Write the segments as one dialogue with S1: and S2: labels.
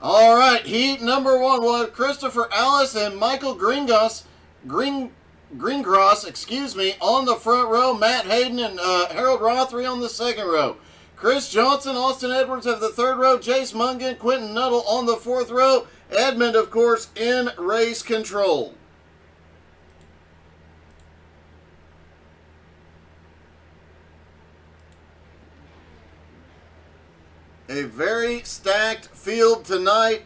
S1: All right, heat number one was Christopher Alice and Michael Greengross, on the front row. Matt Hayden and Harold Rothery on the second row. Chris Johnson, Austin Edwards have the third row. Jace Mungan, Quentin Nuttall on the fourth row. Edmund, of course, in race control. A very stacked field tonight.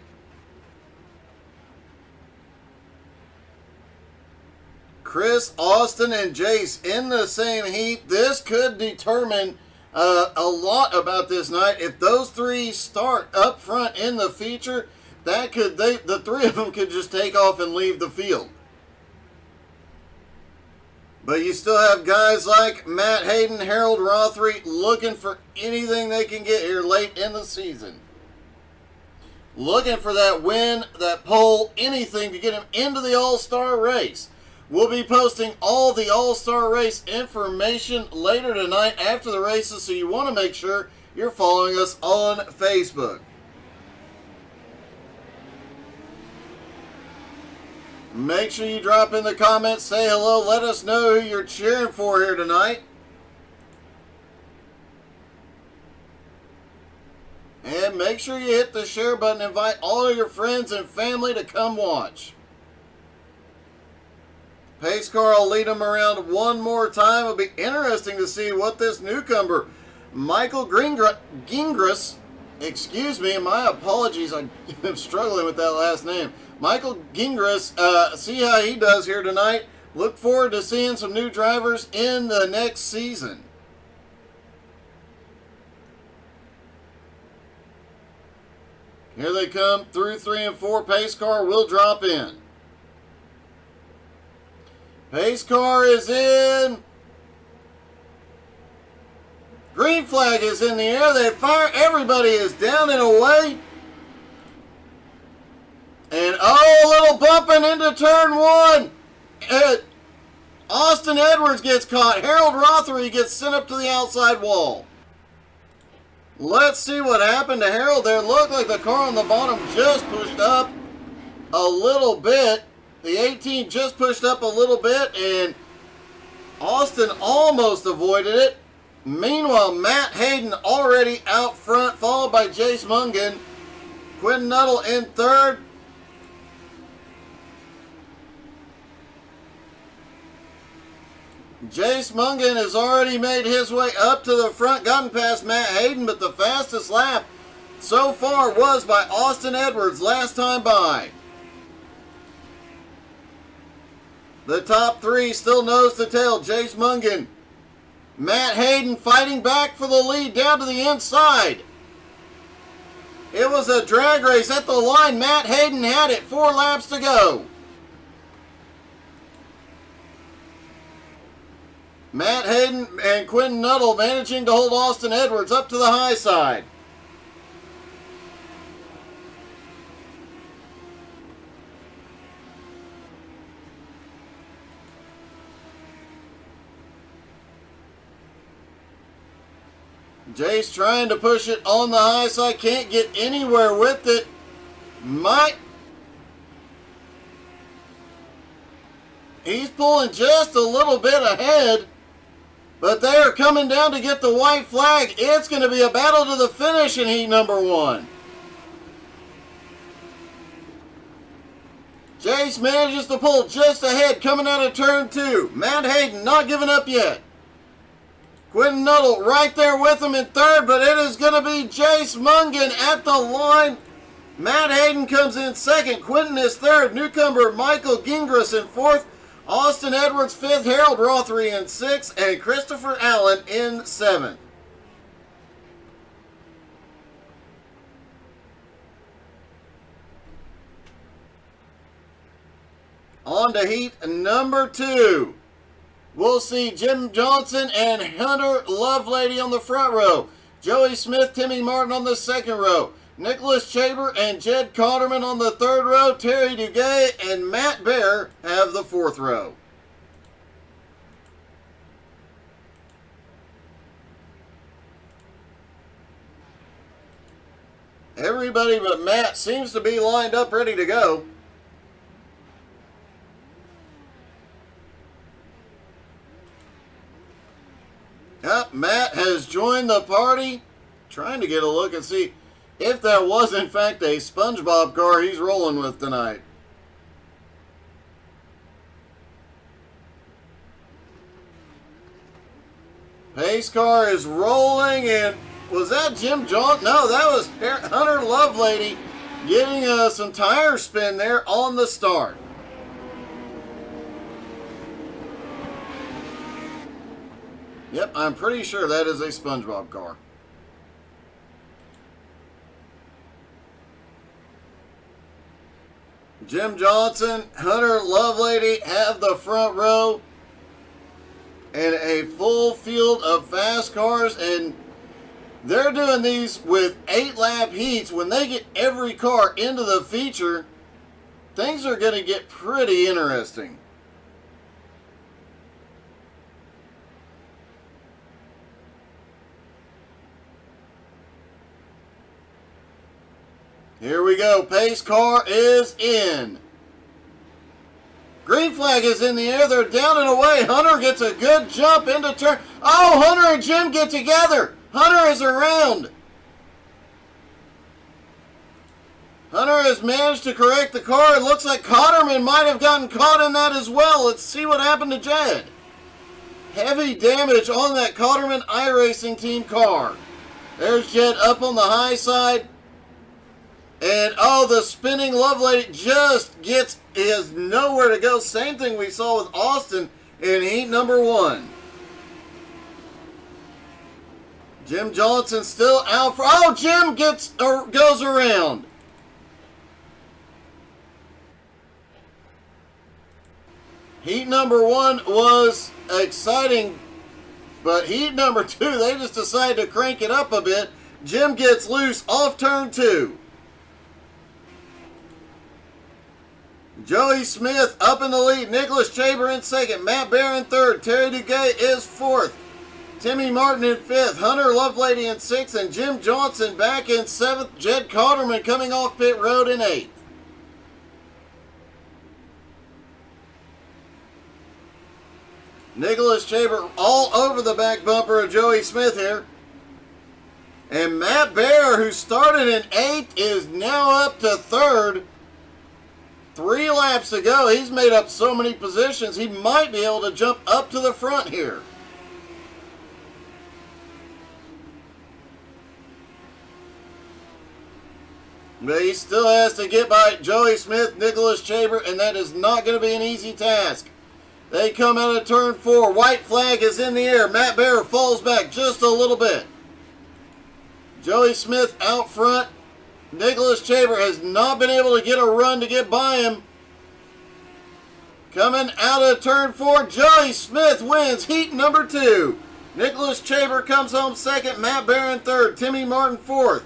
S1: Chris, Austin, and Jace in the same heat. This could determine a lot about this night. If those three start up front in the feature, the three of them could just take off and leave the field. But you still have guys like Matt Hayden, Harold Rothery looking for anything they can get here late in the season. Looking for that win, that pole, anything to get him into the All-Star race. We'll be posting all the All-Star race information later tonight after the races, so you want to make sure you're following us on Facebook. Make sure you drop in the comments, say hello, let us know who you're cheering for here tonight. And make sure you hit the share button, invite all of your friends and family to come watch. Pace car will lead them around one more time. It'll be interesting to see what this newcomer, Michael Gingras, my apologies, I'm struggling with that last name. Michael Gingras, see how he does here tonight. Look forward to seeing some new drivers in the next season. Here they come through 3 and 4. Pace car will drop in. Pace car is in. Green flag is in the air. They fire. Everybody is down and away. And a little bumping into turn one. Austin Edwards gets caught. Harold Rothery gets sent up to the outside wall. Let's see what happened to Harold there. Looked like the car on the bottom just pushed up a little bit. The 18 just pushed up a little bit, and Austin almost avoided it. Meanwhile, Matt Hayden already out front, followed by Jace Mungan. Quentin Nuttall in third. Jace Mungan has already made his way up to the front, gotten past Matt Hayden, but the fastest lap so far was by Austin Edwards last time by. The top three still nose to tail. Jace Mungan, Matt Hayden fighting back for the lead down to the inside. It was a drag race at the line. Matt Hayden had it. 4 laps to go. Matt Hayden and Quentin Nuttall managing to hold Austin Edwards up to the high side. Jace trying to push it on the high side. Can't get anywhere with it. He's pulling just a little bit ahead. But they are coming down to get the white flag. It's going to be a battle to the finish in heat number 1. Jace manages to pull just ahead coming out of turn 2. Matt Hayden not giving up yet. Quentin Nuttall right there with him in third, but it is going to be Jace Mungan at the line. Matt Hayden comes in second. Quentin is third. Newcomer Michael Gingras in fourth. Austin Edwards fifth. Harold Rothery in sixth. And Christopher Allen in seventh. On to heat number 2. We'll see Jim Johnson and Hunter Lovelady on the front row. Joey Smith, Timmy Martin on the second row. Nicholas Chaber and Jed Cotterman on the third row. Terry Duguay and Matt Bear have the fourth row. Everybody but Matt seems to be lined up ready to go. Yep, Matt has joined the party, trying to get a look and see if that was in fact a SpongeBob car he's rolling with tonight. Pace car is rolling, and was that Jim Johnson? No, that was Hunter Lovelady getting some tire spin there on the start. Yep, I'm pretty sure that is a SpongeBob car. Jim Johnson, Hunter Lovelady have the front row. And a full field of fast cars. And they're doing these with 8-lap heats. When they get every car into the feature, things are going to get pretty interesting. Here we go. Pace car is in. Green flag is in the air. They're down and away. Hunter gets a good jump into turn. Oh, Hunter and Jim get together. Hunter is around. Hunter has managed to correct the car. It looks like Cotterman might have gotten caught in that as well. Let's see what happened to Jed. Heavy damage on that Cotterman iRacing team car. There's Jed up on the high side. And, oh, the spinning Lovelady just has nowhere to go. Same thing we saw with Austin in heat number 1. Jim Johnson still out for... Oh, Jim goes around. Heat number 1 was exciting, but heat number 2, they just decided to crank it up a bit. Jim gets loose off turn 2. Joey Smith up in the lead. Nicholas Chaber in second. Matt Bear in third. Terry Duguay is fourth. Timmy Martin in fifth. Hunter Lovelady in sixth. And Jim Johnson back in seventh. Jed Cotterman coming off pit road in eighth. Nicholas Chaber all over the back bumper of Joey Smith here. And Matt Bear, who started in eighth, is now up to third. 3 laps to go. He's made up so many positions, he might be able to jump up to the front here. But he still has to get by Joey Smith, Nicholas Chaber, and that is not going to be an easy task. They come out of turn 4. White flag is in the air. Matt Bear falls back just a little bit. Joey Smith out front. Nicholas Chaber has not been able to get a run to get by him. Coming out of turn 4, Joey Smith wins heat number 2. Nicholas Chaber comes home second, Matt Bear in third, Timmy Martin fourth,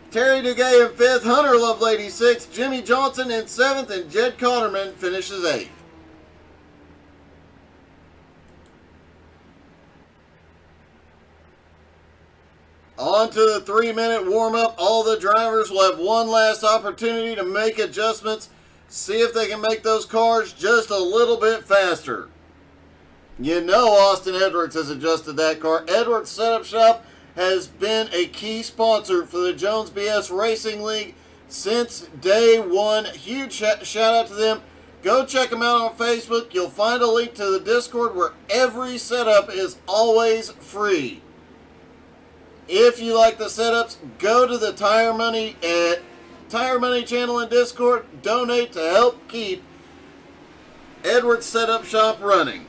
S1: Terry Duguay in fifth, Hunter Lovelady sixth, Jimmy Johnson in seventh, and Jed Cotterman finishes eighth. On to the 3-minute warm-up. All the drivers will have one last opportunity to make adjustments. See if they can make those cars just a little bit faster. You know Austin Edwards has adjusted that car. Edwards Setup Shop has been a key sponsor for the Jones BS Racing League since day one. Huge shout out to them. Go check them out on Facebook. You'll find a link to the Discord where every setup is always free. If you like the setups, go to the Tire Money channel in Discord. Donate to help keep Edwards Setup Shop running.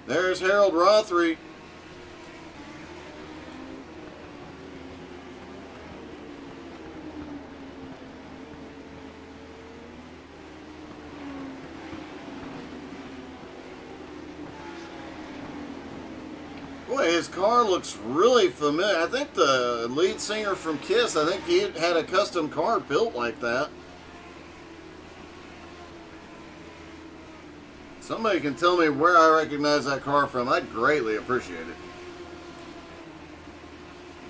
S1: There's Harold Rothery. Boy, his car looks really familiar. I think the lead singer from Kiss, I think he had a custom car built like that. Somebody can tell me where I recognize that car from. I'd greatly appreciate it.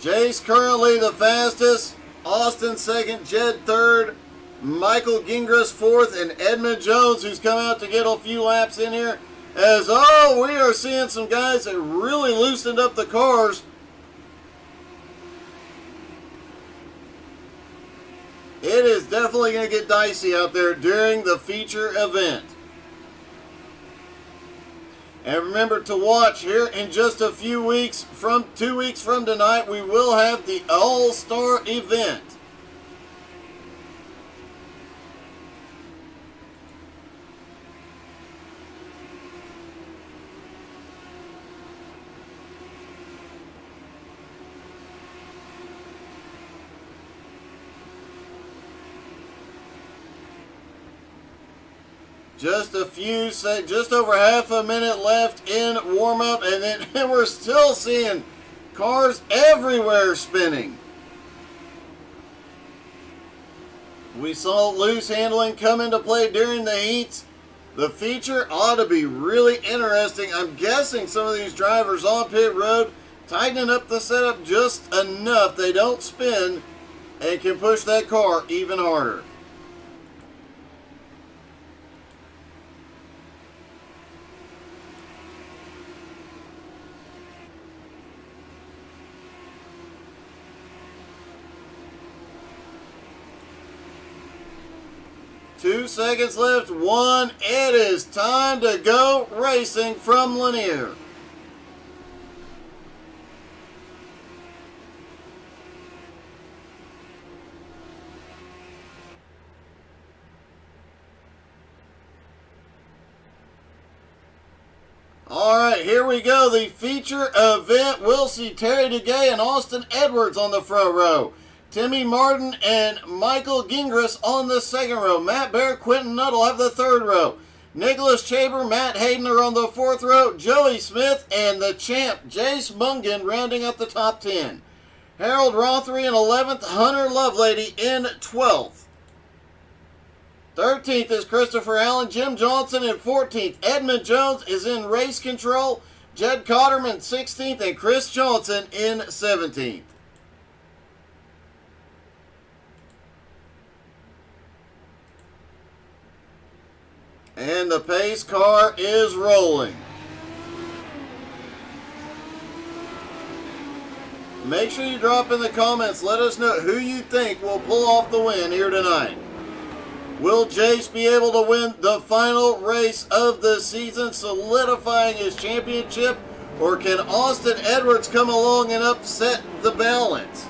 S1: Jace currently the fastest. Austin second. Jed third. Michael Gingras fourth. And Edmund Jones, who's come out to get a few laps in here. As, we are seeing some guys that really loosened up the cars. It is definitely going to get dicey out there during the feature event. And remember to watch here in just a few weeks, from 2 weeks from tonight, we will have the All-Star event. Just over half a minute left in warm-up, and then we're still seeing cars everywhere spinning. We saw loose handling come into play during the heats. The feature ought to be really interesting. I'm guessing some of these drivers on pit road tightening up the setup just enough they don't spin and can push that car even harder. Two seconds left, one. It is time to go racing from Lanier. All right, here we go. The feature event. We'll see Terry Duguay and Austin Edwards on the front row. Timmy Martin and Michael Gingras on the second row. Matt Bear, Quentin Nuttall have the third row. Nicholas Chaber, Matt Hayden are on the fourth row. Joey Smith and the champ, Jace Mungan, rounding up the top 10. Harold Rothery in 11th. Hunter Lovelady in 12th. 13th is Christopher Allen. Jim Johnson in 14th. Edmund Jones is in race control. Jed Cotterman 16th. And Chris Johnson in 17th. And the pace car is rolling. Make sure you drop in the comments. Let us know who you think will pull off the win here tonight. Will Jace be able to win the final race of the season, solidifying his championship? Or can Austin Edwards come along and upset the balance?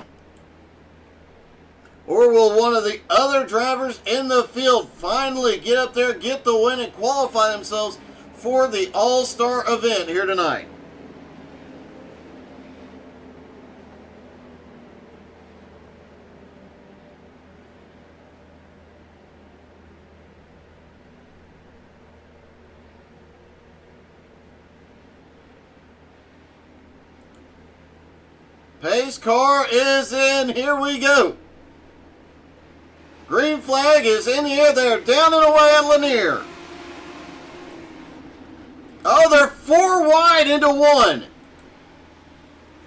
S1: Or will one of the other drivers in the field finally get up there, get the win, and qualify themselves for the All-Star event here tonight? Pace car is in. Here we go. Green flag is in the air. They're down and away at Lanier. Oh, they're 4 wide into 1.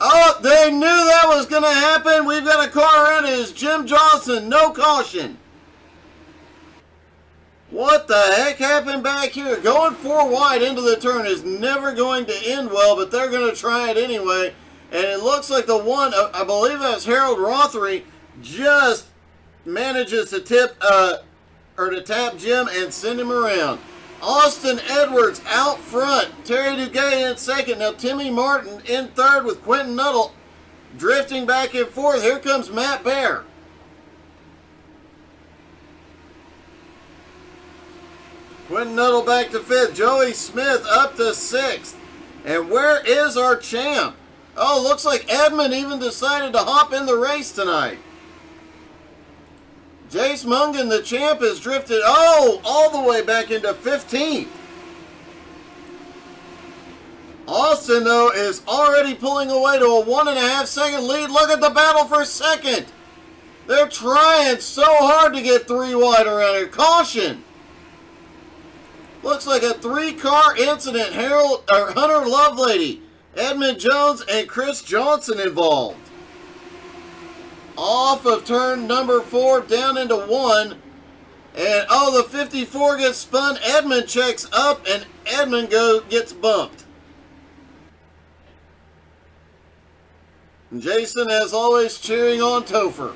S1: Oh, they knew that was going to happen. We've got a car around. It is Jim Johnson. No caution. What the heck happened back here? Going 4 wide into the turn is never going to end well, but they're going to try it anyway. And it looks like the one, I believe that's Harold Rothery, just manages to tap Jim and send him around. Austin Edwards out front. Terry Duguay in second. Now Timmy Martin in third with Quentin Nuttall drifting back and forth. Here comes Matt Bear. Quentin Nuttall back to fifth. Joey Smith up to sixth. And where is our champ? Oh, looks like Edmund even decided to hop in the race tonight. Jace Mungan, the champ, has drifted, all the way back into 15th. Austin, though, is already pulling away to a 1.5 second lead. Look at the battle for second. They're trying so hard to get 3 wide around here. Caution. Looks like a 3-car incident. Hunter Lovelady, Edmund Jones, and Chris Johnson involved. off of turn number 4 down into 1. And, oh, the 54 gets spun. Edmund checks up, and Edmund gets bumped. And Jason, as always, cheering on Topher.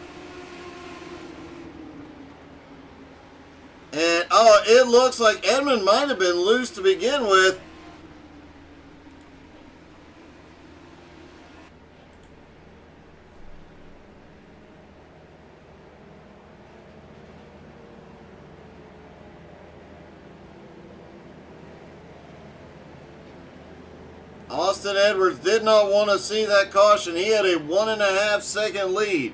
S1: And, oh, it looks like Edmund might have been loose to begin with. Austin Edwards did not want to see that caution. He had a 1.5 second lead.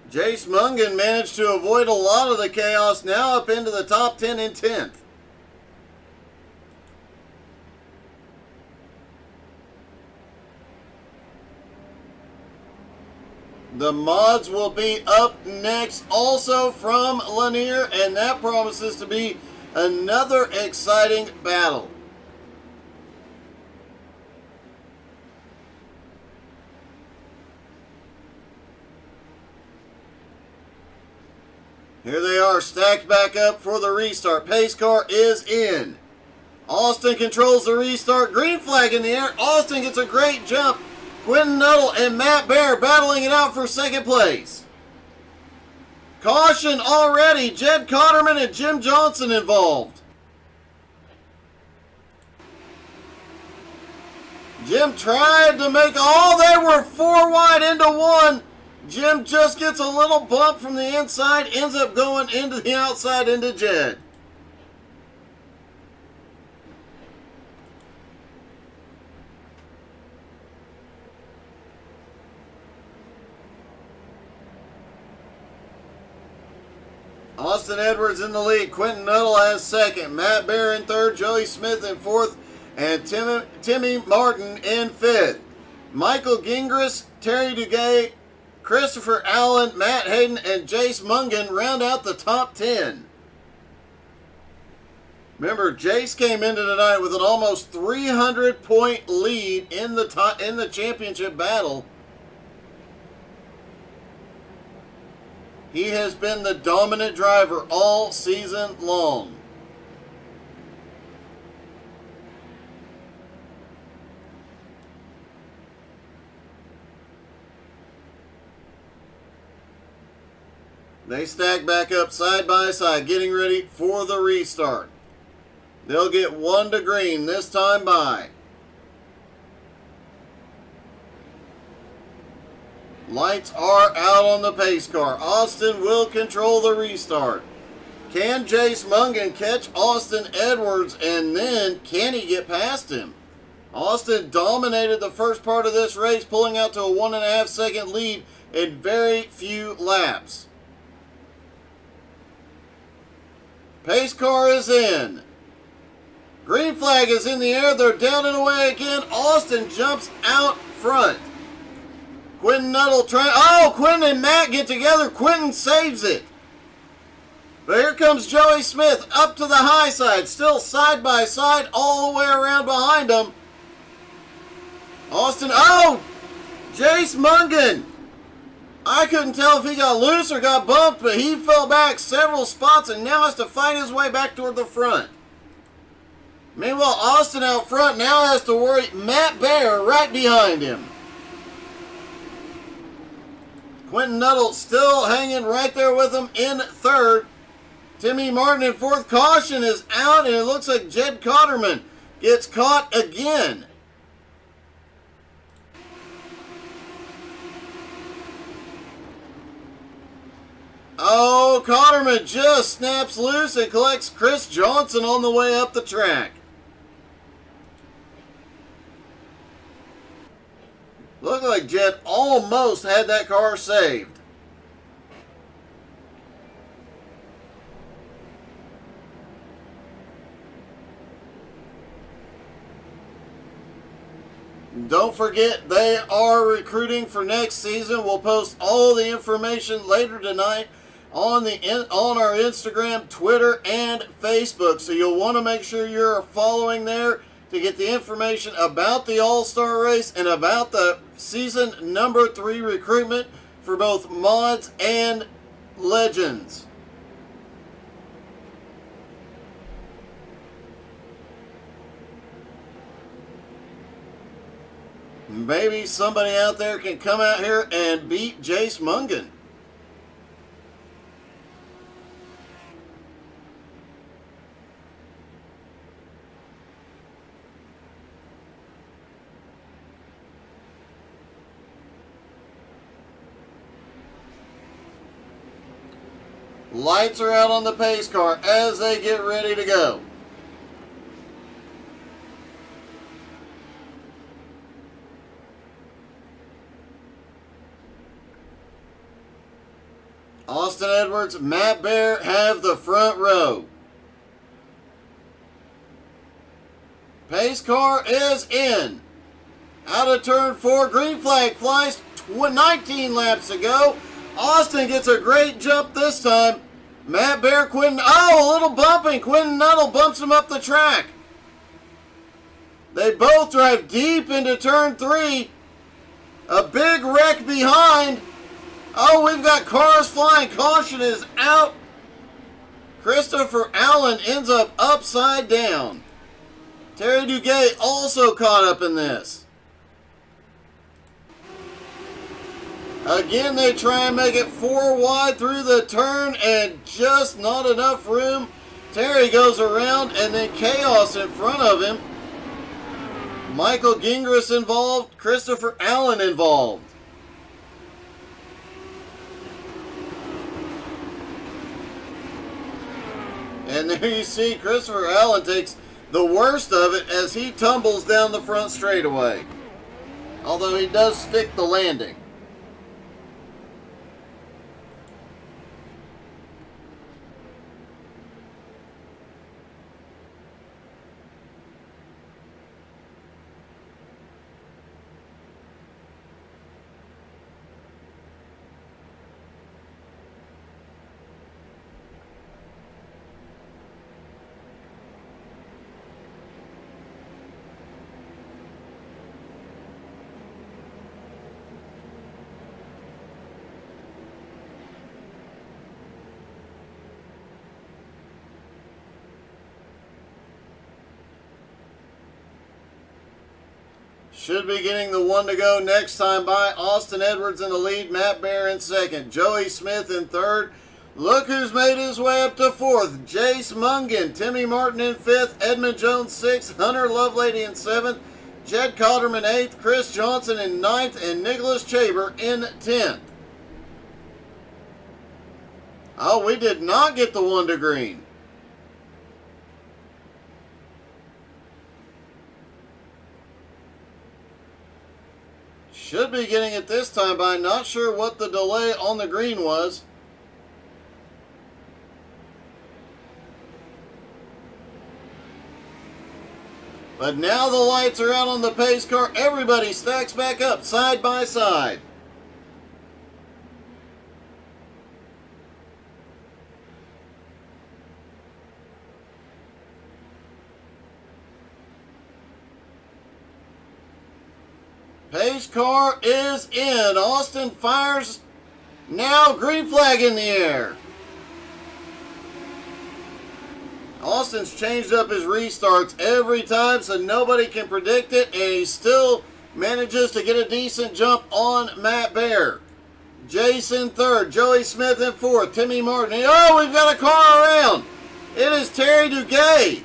S1: Jace Mungan managed to avoid a lot of the chaos, now up into the top 10 and 10th. The mods will be up next also from Lanier, and that promises to be another exciting battle. Here they are, stacked back up for the restart. Pace car is in. Austin controls the restart. Green flag in the air. Austin gets a great jump. Quentin Nuttall and Matt Bear battling it out for second place. Caution already. Jed Cotterman and Jim Johnson involved. Jim tried to make, they were 4 wide into 1. Jim just gets a little bump from the inside, ends up going into the outside into Jed. Austin Edwards in the lead. Quentin Nuttall has second. Matt Bear in third. Joey Smith in fourth. And Timmy Martin in fifth. Michael Gingras, Terry Duguay, Christopher Allen, Matt Hayden, and Jace Mungan round out the top 10. Remember, Jace came into tonight with an almost 300-point lead in the championship battle. He has been the dominant driver all season long. They stack back up side by side, getting ready for the restart. They'll get 1 to green this time by. Lights are out on the pace car. Austin will control the restart. Can Jace Mungan catch Austin Edwards, and then can he get past him? Austin dominated the first part of this race, pulling out to a 1.5 second lead in very few laps. Pace car is in. Green flag is in the air. They're down and away again. Austin jumps out front. Quentin Nuttall Quentin and Matt get together. Quentin saves it. But here comes Joey Smith up to the high side. Still side by side all the way around behind him. Austin, Jace Mungan. I couldn't tell if he got loose or got bumped, but he fell back several spots and now has to fight his way back toward the front. Meanwhile, Austin out front now has to worry Matt Bear right behind him. Quentin Nuttall still hanging right there with him in third. Timmy Martin in fourth. Caution is out, and it looks like Jed Cotterman gets caught again. Cotterman just snaps loose and collects Chris Johnson on the way up the track. Looked like Jed almost had that car saved. Don't forget, they are recruiting for next season. We'll post all the information later tonight on our Instagram, Twitter, and Facebook. So you'll want to make sure you're following there to get the information about the All-Star race and about the season number 3 recruitment for both mods and legends. Maybe somebody out there can come out here and beat Jace Mungan. Lights are out on the pace car as they get ready to go. Austin Edwards, Matt Bear have the front row. Pace car is in. Out of turn 4, green flag flies 19 laps to go. Austin gets a great jump this time. Matt Bear, Quentin, a little bumping. Quentin Nuttall bumps him up the track. They both drive deep into turn 3. A big wreck behind. Oh, we've got cars flying. Caution is out. Christopher Allen ends up upside down. Terry Duguay also caught up in this. Again, they try and make it 4 wide through the turn and just not enough room. Terry goes around and then chaos in front of him. Michael Gingras involved. Christopher Allen involved. And there you see Christopher Allen takes the worst of it as he tumbles down the front straightaway. Although he does stick the landing. Should be getting the 1 to go next time by. Austin Edwards in the lead, Matt Bear in second, Joey Smith in third. Look who's made his way up to fourth. Jace Mungan, Timmy Martin in fifth, Edmund Jones sixth, Hunter Lovelady in seventh, Jed Cotterman eighth, Chris Johnson in ninth, and Nicholas Chaber in 10th. Oh, we did not get the 1 to green. Should be getting it this time by. Not sure what the delay on the green was. But now the lights are out on the pace car. Everybody stacks back up side by side. Pace car is in. Austin fires. Now green flag in the air. Austin's changed up his restarts every time so nobody can predict it, and he still manages to get a decent jump on Matt Bear. Jason third, Joey Smith in fourth, Timmy Martin. Oh, we've got a car around. It is Terry Duguay.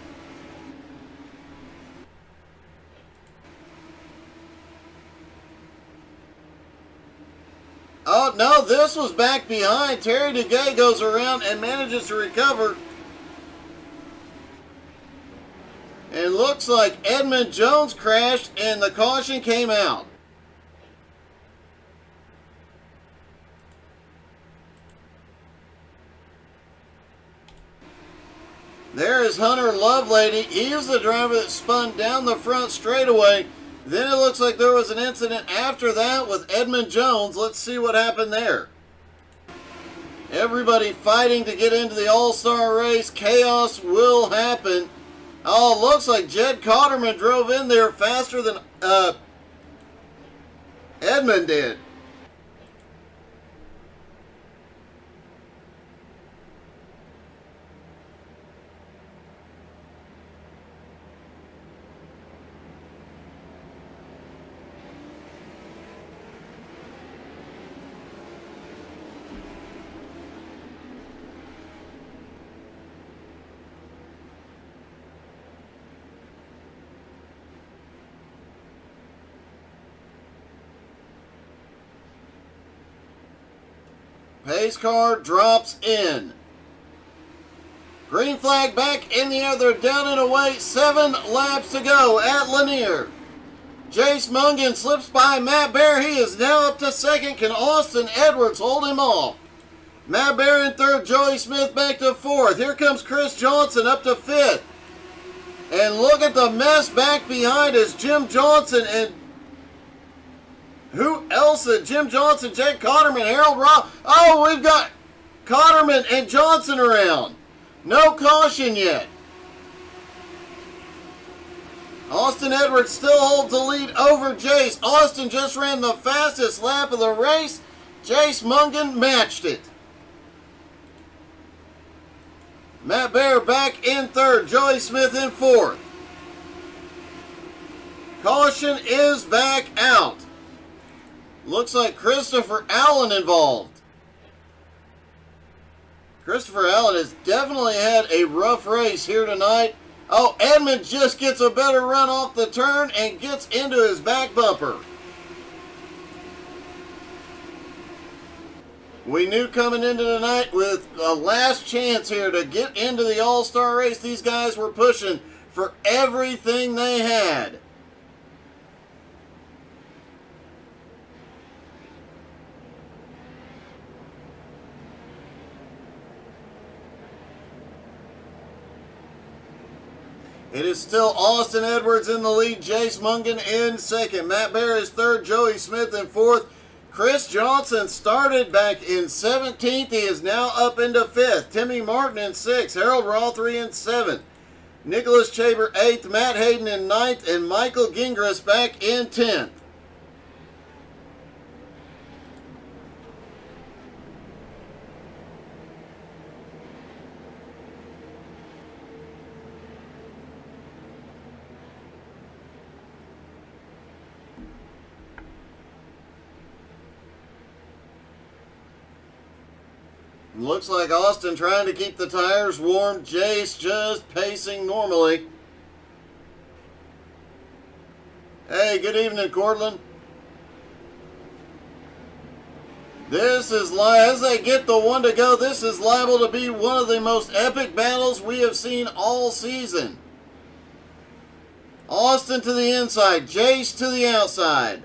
S1: Oh, no, this was back behind. Terry Duguay goes around and manages to recover. And looks like Edmund Jones crashed and the caution came out. There is Hunter Lovelady. He is the driver that spun down the front straightaway. Then it looks like there was an incident after that with Edmund Jones. Let's see what happened there. Everybody fighting to get into the All-Star race. Chaos will happen. Oh, looks like Jed Cotterman drove in there faster than Edmund did. Pace car drops in. Green flag back in the air. They're down and away. 7 laps to go at Lanier. Jace Mungan slips by Matt Bear. He is now up to second. Can Austin Edwards hold him off? Matt Bear in third. Joey Smith back to fourth. Here comes Chris Johnson up to fifth. And look at the mess back behind us. Jim Johnson and who else? Jim Johnson, Jake Cotterman, Harold Robb. Oh, we've got Cotterman and Johnson around. No caution yet. Austin Edwards still holds the lead over Jace. Austin just ran the fastest lap of the race. Jace Mungan matched it. Matt Bear back in third. Joey Smith in fourth. Caution is back out. Looks like Christopher Allen involved. Christopher Allen has definitely had a rough race here tonight. Oh, Edmund just gets a better run off the turn and gets into his back bumper. We knew coming into tonight with a last chance here to get into the All-Star race, these guys were pushing for everything they had. It is still Austin Edwards in the lead, Jace Mungan in second. Matt Bear is third, Joey Smith in fourth. Chris Johnson started back in 17th. He is now up into 5th. Timmy Martin in 6th. Harold Rothery in 7th. Nicholas Chaber 8th. Matt Hayden in 9th. And Michael Gingras back in 10th. Looks like Austin trying to keep the tires warm. Jace just pacing normally. Hey, good evening, Cortland. This is, as they get the one to go, this is liable to be one of the most epic battles we have seen all season. Austin to the inside, Jace to the outside.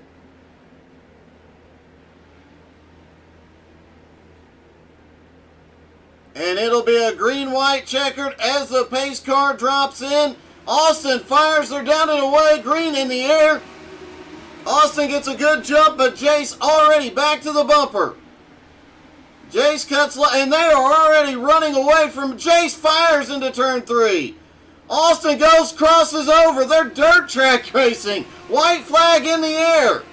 S1: And it'll be a green-white checkered as the pace car drops in. Austin fires, they're down and away, green in the air. Austin gets a good jump, but Jace already back to the bumper. Jace cuts, and they are already running away from Jace fires into turn 3. Austin goes, crosses over. They're dirt track racing. White flag in the air.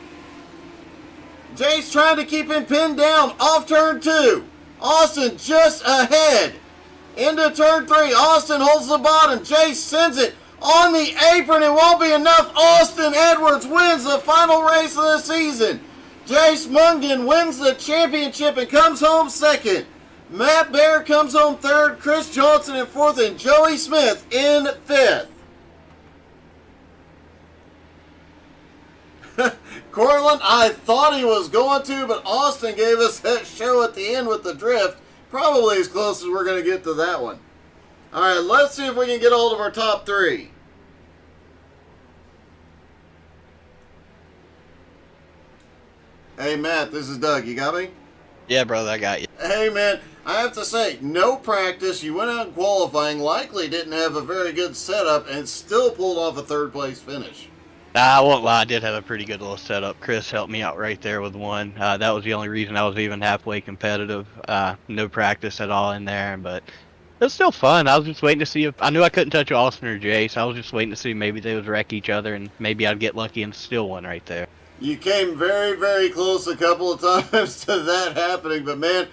S1: Jace trying to keep him pinned down off turn 2. Austin just ahead. Into turn 3. Austin holds the bottom. Jace sends it on the apron. It won't be enough. Austin Edwards wins the final race of the season. Jace Mungan wins the championship and comes home second. Matt Bear comes home third. Chris Johnson in fourth. And Joey Smith in fifth. Cortland, I thought he was going to, but Austin gave us that show at the end with the drift. Probably as close as we're going to get to that one. All right, let's see if we can get hold of our top 3. Hey, Matt, this is Doug. You got me?
S2: Yeah, brother, I got you.
S1: Hey, man, I have to say, no practice. You went out in qualifying, likely didn't have a very good setup, and still pulled off a third-place finish.
S2: I won't lie, I did have a pretty good little setup. Chris helped me out right there with one. That was the only reason I was even halfway competitive. No practice at all in there, but It was still fun. I was just waiting to see if I knew I couldn't touch Austin or Jay, so I was just waiting to see maybe they would wreck each other and maybe I'd get lucky and steal one right there.
S1: You came very, very close a couple of times to that happening, but man,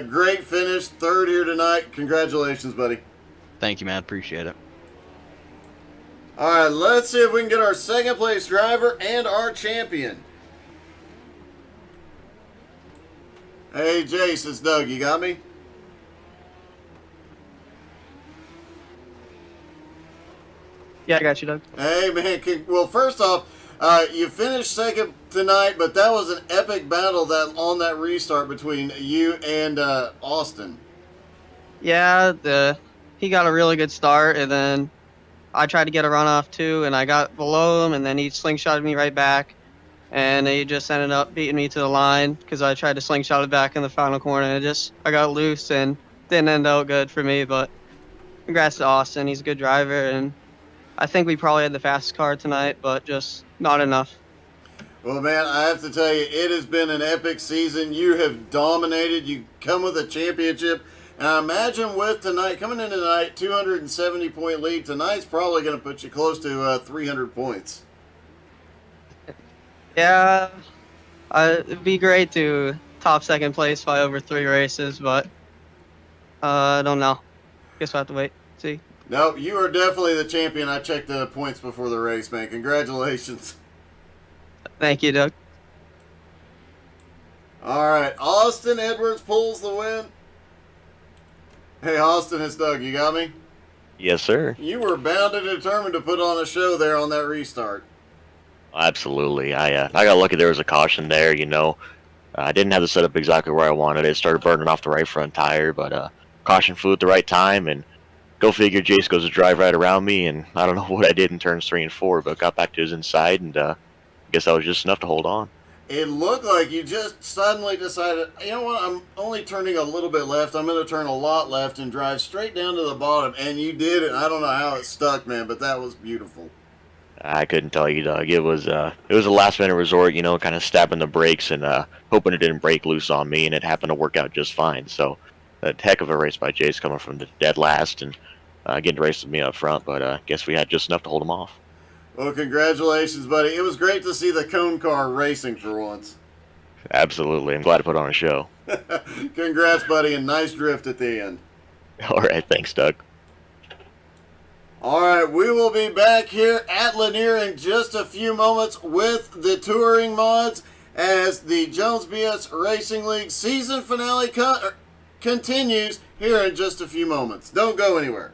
S1: great finish, third here tonight. Congratulations, buddy.
S2: Thank you, man. Appreciate it.
S1: All right, let's see if we can get our second place driver and our champion. Hey, Jace, it's Doug. You got me?
S3: Yeah, I got you, Doug.
S1: Hey, man. Well, first off, you finished second tonight, but that was an epic battle that on that restart between you and Austin.
S3: Yeah, he got a really good start, and then I tried to get a runoff too, and I got below him, and then he slingshotted me right back, and he just ended up beating me to the line because I tried to slingshot it back in the final corner, and I got loose and didn't end out good for me. But congrats to Austin, he's a good driver, and I think we probably had the fastest car tonight, but just not enough.
S1: Well, man, I have to tell you, it has been an epic season. You have dominated. You come with a championship. And I imagine with tonight, coming in tonight, 270-point lead, tonight's probably going to put you close to 300 points.
S3: Yeah, it'd be great to top second place by over 3 races, but I don't know. Guess we'll have to wait, see.
S1: No, you are definitely the champion. I checked the points before the race, man. Congratulations.
S3: Thank you, Doug.
S1: All right, Austin Edwards pulls the win. Hey, Austin, it's Doug. You got me?
S4: Yes, sir.
S1: You were bound and determined to put on a show there on that restart.
S4: Absolutely. I got lucky there was a caution there, you know. I didn't have the setup exactly where I wanted it. Started burning off the right front tire, but caution flew at the right time, and go figure, Jace goes to drive right around me, and I don't know what I did in turns 3 and 4, but got back to his inside, and I guess that was just enough to hold on.
S1: It looked like you just suddenly decided, you know what, I'm only turning a little bit left. I'm going to turn a lot left and drive straight down to the bottom. And you did it. I don't know how it stuck, man, but that was beautiful.
S4: I couldn't tell you, Doug. It was a last-minute resort, you know, kind of stabbing the brakes and hoping it didn't break loose on me, and it happened to work out just fine. So, a heck of a race by Jace coming from the dead last and getting to race with me up front, but guess we had just enough to hold him off.
S1: Well, congratulations, buddy. It was great to see the cone car racing for once.
S4: Absolutely. I'm glad to put on a show.
S1: Congrats, buddy, and nice drift at the end.
S4: All right. Thanks, Doug.
S1: All right, we will be back here at Lanier in just a few moments with the touring mods as the Jones BS Racing League season finale continues here in just a few moments. Don't go anywhere.